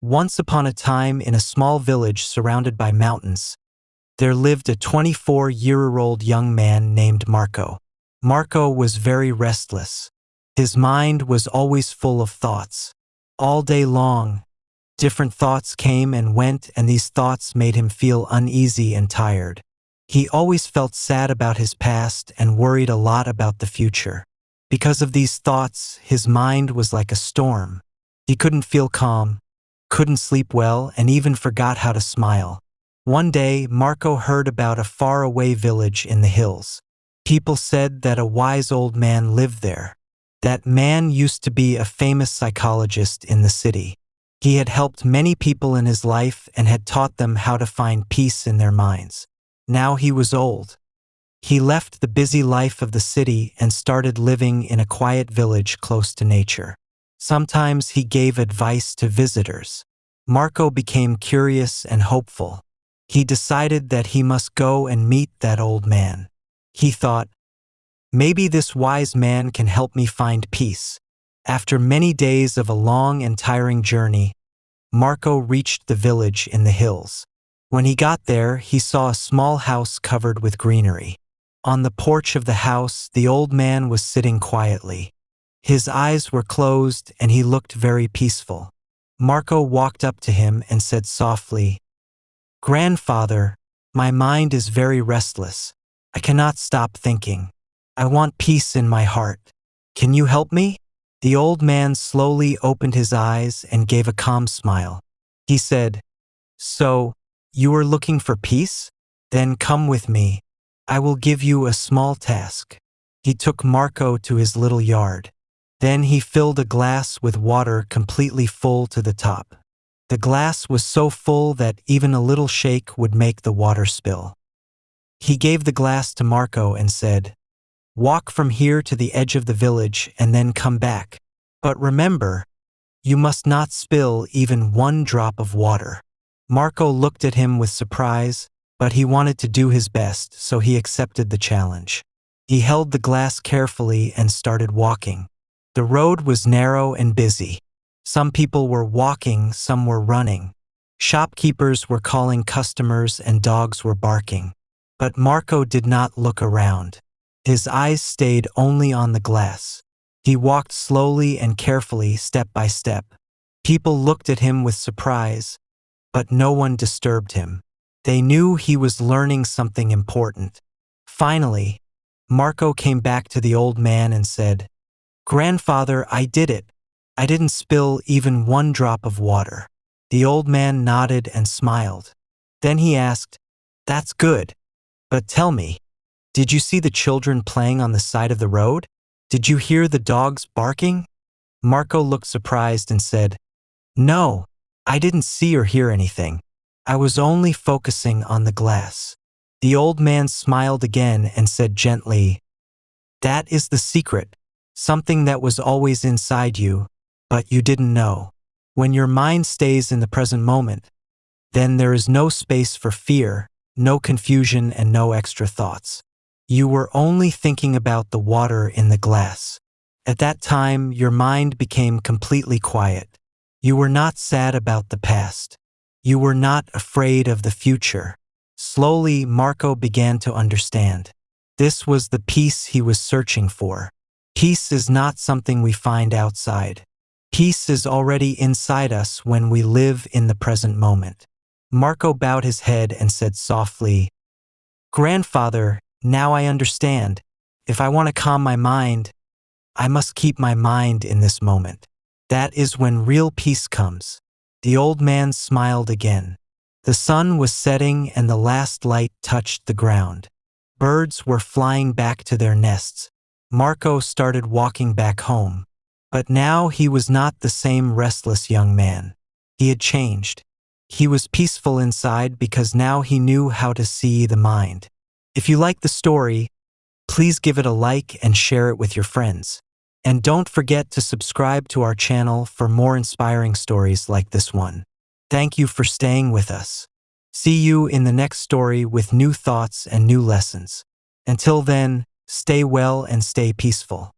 Once upon a time, in a small village surrounded by mountains, there lived a 24-year-old young man named Marco. Marco was very restless. His mind was always full of thoughts. All day long, different thoughts came and went, and these thoughts made him feel uneasy and tired. He always felt sad about his past and worried a lot about the future. Because of these thoughts, his mind was like a storm. He couldn't feel calm, couldn't sleep well, and even forgot how to smile. One day, Marco heard about a faraway village in the hills. People said that a wise old man lived there. That man used to be a famous psychologist in the city. He had helped many people in his life and had taught them how to find peace in their minds. Now he was old. He left the busy life of the city and started living in a quiet village close to nature. Sometimes he gave advice to visitors. Marco became curious and hopeful. He decided that he must go and meet that old man. He thought, maybe this wise man can help me find peace. After many days of a long and tiring journey, Marco reached the village in the hills. When he got there, he saw a small house covered with greenery. On the porch of the house, the old man was sitting quietly. His eyes were closed and he looked very peaceful. Marco walked up to him and said softly, "Grandfather, my mind is very restless. I cannot stop thinking. I want peace in my heart. Can you help me?" The old man slowly opened his eyes and gave a calm smile. He said, "So, you are looking for peace? Then come with me. I will give you a small task." He took Marco to his little yard. Then he filled a glass with water completely full to the top. The glass was so full that even a little shake would make the water spill. He gave the glass to Marco and said, "Walk from here to the edge of the village and then come back. But remember, you must not spill even one drop of water." Marco looked at him with surprise, but he wanted to do his best, so he accepted the challenge. He held the glass carefully and started walking. The road was narrow and busy. Some people were walking, some were running. Shopkeepers were calling customers and dogs were barking. But Marco did not look around. His eyes stayed only on the glass. He walked slowly and carefully, step by step. People looked at him with surprise, but no one disturbed him. They knew he was learning something important. Finally, Marco came back to the old man and said, "Grandfather, I did it. I didn't spill even one drop of water." The old man nodded and smiled. Then he asked, "That's good. But tell me, did you see the children playing on the side of the road? Did you hear the dogs barking?" Marco looked surprised and said, "No, I didn't see or hear anything. I was only focusing on the glass." The old man smiled again and said gently, "That is the secret, something that was always inside you, but you didn't know. When your mind stays in the present moment, then there is no space for fear, no confusion, and no extra thoughts. You were only thinking about the water in the glass. At that time, your mind became completely quiet. You were not sad about the past. You were not afraid of the future." Slowly, Marco began to understand. This was the peace he was searching for. Peace is not something we find outside. Peace is already inside us when we live in the present moment. Marco bowed his head and said softly, "Grandfather, now I understand. If I want to calm my mind, I must keep my mind in this moment. That is when real peace comes." The old man smiled again. The sun was setting and the last light touched the ground. Birds were flying back to their nests. Marco started walking back home. But now he was not the same restless young man. He had changed. He was peaceful inside because now he knew how to see the mind. If you like the story, please give it a like and share it with your friends. And don't forget to subscribe to our channel for more inspiring stories like this one. Thank you for staying with us. See you in the next story with new thoughts and new lessons. Until then, stay well and stay peaceful.